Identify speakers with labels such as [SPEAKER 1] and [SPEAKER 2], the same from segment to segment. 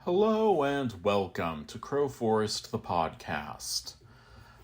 [SPEAKER 1] Hello and welcome to Crowforest, the podcast.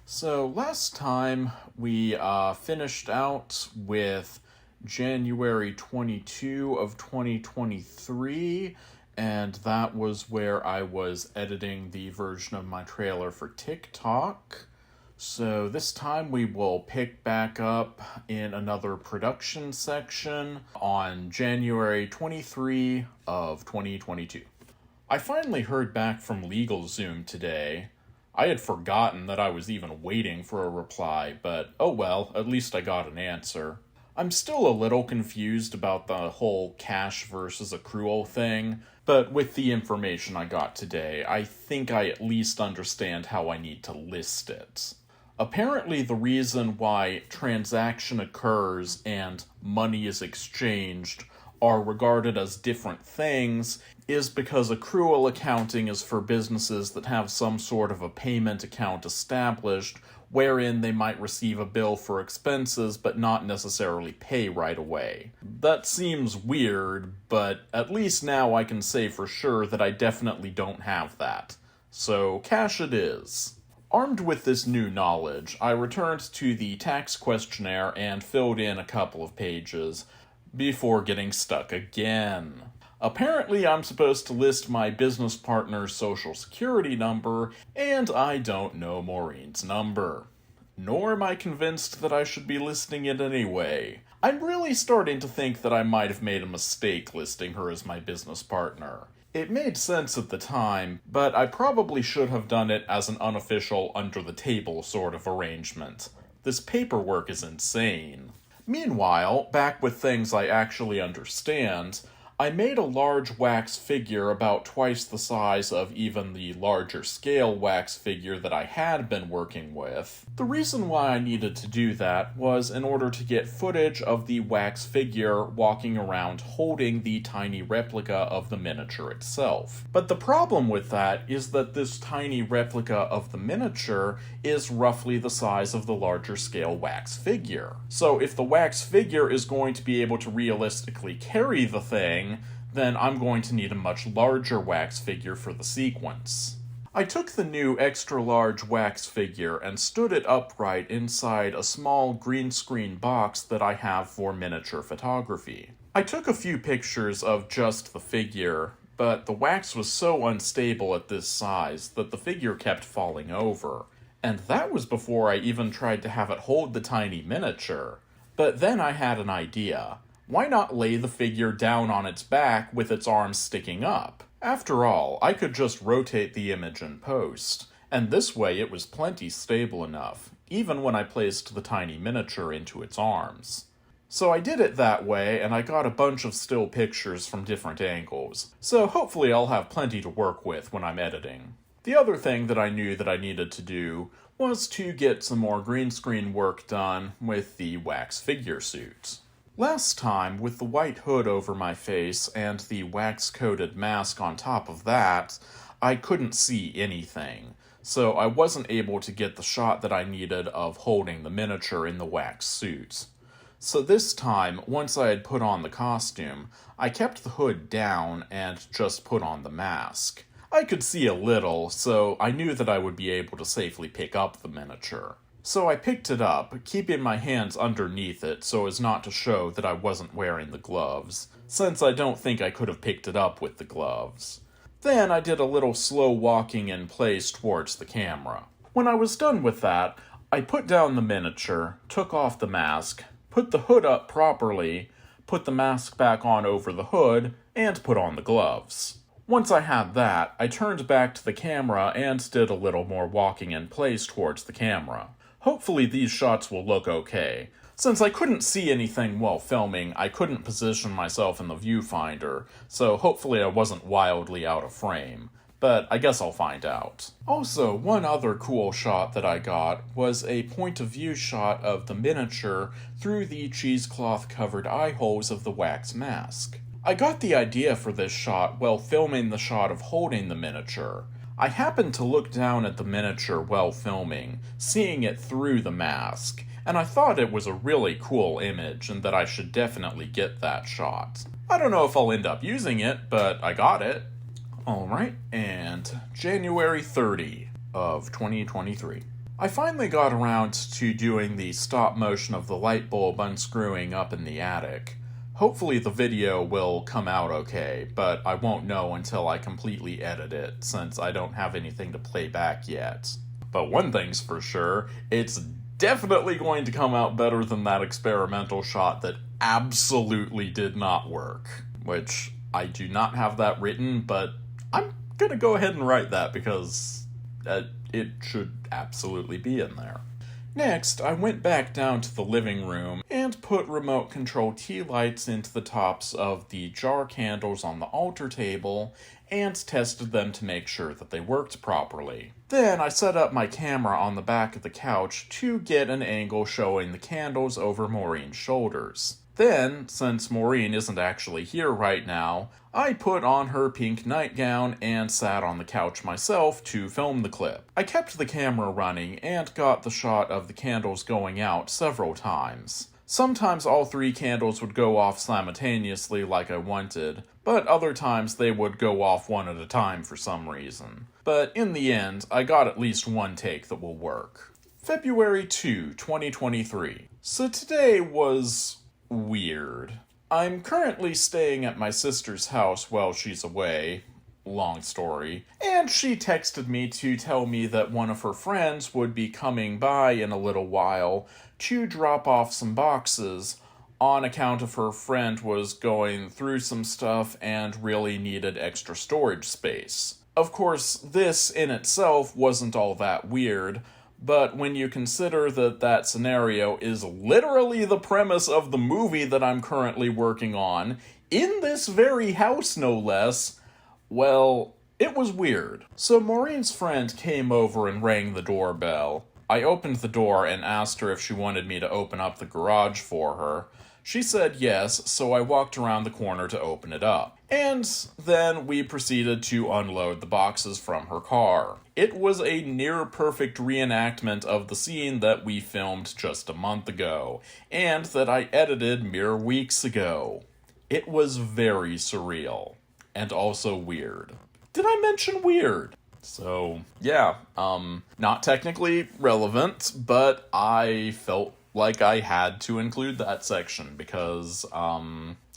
[SPEAKER 1] So last time we finished out with January 22 of 2023, and that was where I was editing the version of my trailer for TikTok. So this time we will pick back up in another production section on January 23 of 2022. I finally heard back from LegalZoom today. I had forgotten that I was even waiting for a reply, but oh well, at least I got an answer. I'm still a little confused about the whole cash versus accrual thing, but with the information I got today, I think I at least understand how I need to list it. Apparently, the reason why transaction occurs and money is exchanged are regarded as different things is because accrual accounting is for businesses that have some sort of a payment account established wherein they might receive a bill for expenses but not necessarily pay right away. That seems weird, but at least now I can say for sure that I definitely don't have that. So cash it is. Armed with this new knowledge, I returned to the tax questionnaire and filled in a couple of pages before getting stuck again. Apparently, I'm supposed to list my business partner's social security number, and I don't know Maureen's number. Nor am I convinced that I should be listing it anyway. I'm really starting to think that I might have made a mistake listing her as my business partner. It made sense at the time, but I probably should have done it as an unofficial under-the-table sort of arrangement. This paperwork is insane. Meanwhile, back with things I actually understand, I made a large wax figure about twice the size of even the larger scale wax figure that I had been working with. The reason why I needed to do that was in order to get footage of the wax figure walking around holding the tiny replica of the miniature itself. But the problem with that is that this tiny replica of the miniature is roughly the size of the larger scale wax figure. So if the wax figure is going to be able to realistically carry the thing, then I'm going to need a much larger wax figure for the sequence. I took the new extra large wax figure and stood it upright inside a small green screen box that I have for miniature photography. I took a few pictures of just the figure, but the wax was so unstable at this size that the figure kept falling over. And that was before I even tried to have it hold the tiny miniature. But then I had an idea. Why not lay the figure down on its back with its arms sticking up? After all, I could just rotate the image in post, and this way it was plenty stable enough, even when I placed the tiny miniature into its arms. So I did it that way, and I got a bunch of still pictures from different angles, so hopefully I'll have plenty to work with when I'm editing. The other thing that I knew that I needed to do was to get some more green screen work done with the wax figure suit. Last time, with the white hood over my face and the wax-coated mask on top of that, I couldn't see anything, so I wasn't able to get the shot that I needed of holding the miniature in the wax suit. So this time, once I had put on the costume, I kept the hood down and just put on the mask. I could see a little, so I knew that I would be able to safely pick up the miniature. So I picked it up, keeping my hands underneath it so as not to show that I wasn't wearing the gloves, since I don't think I could have picked it up with the gloves. Then I did a little slow walking in place towards the camera. When I was done with that, I put down the miniature, took off the mask, put the hood up properly, put the mask back on over the hood, and put on the gloves. Once I had that, I turned back to the camera and did a little more walking in place towards the camera. Hopefully these shots will look okay. Since I couldn't see anything while filming, I couldn't position myself in the viewfinder, so hopefully I wasn't wildly out of frame. But I guess I'll find out. Also, one other cool shot that I got was a point-of-view shot of the miniature through the cheesecloth-covered eye holes of the wax mask. I got the idea for this shot while filming the shot of holding the miniature. I happened to look down at the miniature while filming, seeing it through the mask, and I thought it was a really cool image and that I should definitely get that shot. I don't know if I'll end up using it, but I got it. Alright, and January 30 of 2023. I finally got around to doing the stop motion of the light bulb unscrewing up in the attic. Hopefully the video will come out okay, but I won't know until I completely edit it, since I don't have anything to play back yet. But one thing's for sure, it's definitely going to come out better than that experimental shot that absolutely did not work. Which, I do not have that written, but I'm gonna go ahead and write that because it should absolutely be in there. Next, I went back down to the living room and put remote control tea lights into the tops of the jar candles on the altar table and tested them to make sure that they worked properly. Then I set up my camera on the back of the couch to get an angle showing the candles over Maureen's shoulders. Then, since Maureen isn't actually here right now, I put on her pink nightgown and sat on the couch myself to film the clip. I kept the camera running and got the shot of the candles going out several times. Sometimes all 3 candles would go off simultaneously like I wanted, but other times they would go off one at a time for some reason. But in the end, I got at least one take that will work. February 2, 2023. So today was weird. I'm currently staying at my sister's house while she's away. Long story. And she texted me to tell me that one of her friends would be coming by in a little while to drop off some boxes on account of her friend was going through some stuff and really needed extra storage space. Of course, this in itself wasn't all that weird, but when you consider that that scenario is literally the premise of the movie that I'm currently working on, in this very house no less, well, it was weird. So Maureen's friend came over and rang the doorbell. I opened the door and asked her if she wanted me to open up the garage for her. She said yes, so I walked around the corner to open it up. And then we proceeded to unload the boxes from her car. It was a near-perfect reenactment of the scene that we filmed just a month ago, and that I edited mere weeks ago. It was very surreal, and also weird. Did I mention weird? So, yeah, not technically relevant, but I felt like I had to include that section because,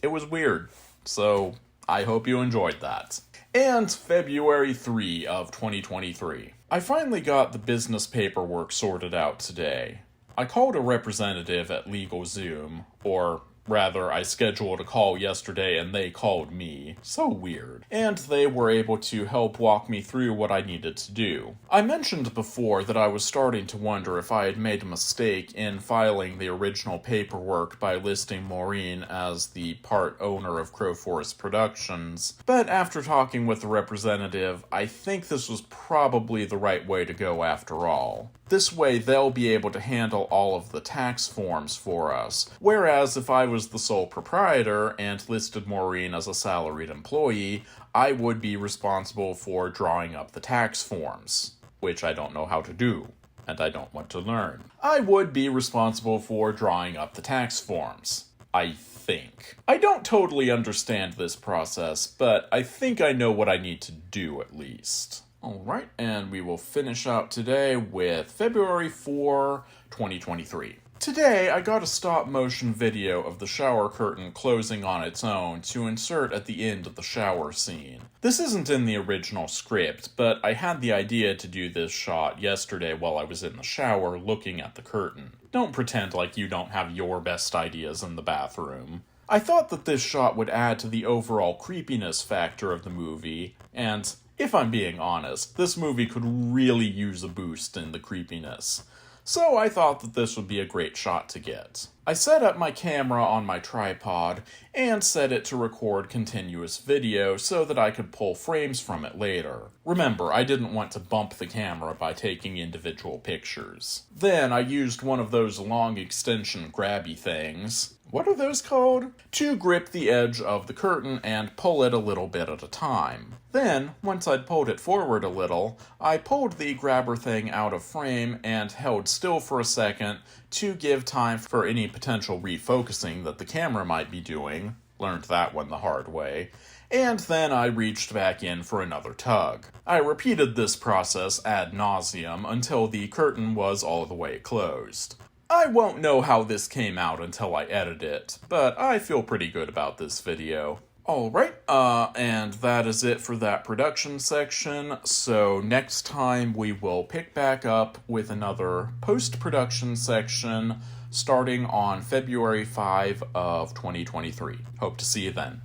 [SPEAKER 1] it was weird. So, I hope you enjoyed that. And February 3 of 2023. I finally got the business paperwork sorted out today. I called a representative at LegalZoom, or rather, I scheduled a call yesterday and they called me. So weird. And they were able to help walk me through what I needed to do. I mentioned before that I was starting to wonder if I had made a mistake in filing the original paperwork by listing Maureen as the part owner of Crowforest Productions, but after talking with the representative, I think this was probably the right way to go after all. This way, they'll be able to handle all of the tax forms for us, whereas if I was the sole proprietor and listed Maureen as a salaried employee, I would be responsible for drawing up the tax forms, which I don't know how to do, and I don't want to learn. I would be responsible for drawing up the tax forms, I think. I don't totally understand this process, but I think I know what I need to do at least. Alright, and we will finish out today with February 4, 2023. Today, I got a stop-motion video of the shower curtain closing on its own to insert at the end of the shower scene. This isn't in the original script, but I had the idea to do this shot yesterday while I was in the shower looking at the curtain. Don't pretend like you don't have your best ideas in the bathroom. I thought that this shot would add to the overall creepiness factor of the movie, and if I'm being honest, this movie could really use a boost in the creepiness. So I thought that this would be a great shot to get. I set up my camera on my tripod and set it to record continuous video so that I could pull frames from it later. Remember, I didn't want to bump the camera by taking individual pictures. Then I used one of those long extension grabby things. What are those called? To grip the edge of the curtain and pull it a little bit at a time. Then, once I'd pulled it forward a little, I pulled the grabber thing out of frame and held still for a second to give time for any potential refocusing that the camera might be doing. Learned that one the hard way. and then I reached back in for another tug. I repeated this process ad nauseum until the curtain was all the way closed. I won't know how this came out until I edit it, but I feel pretty good about this video. Alright, and that is it for that production section, so next time we will pick back up with another post-production section starting on February 5 of 2023. Hope to see you then.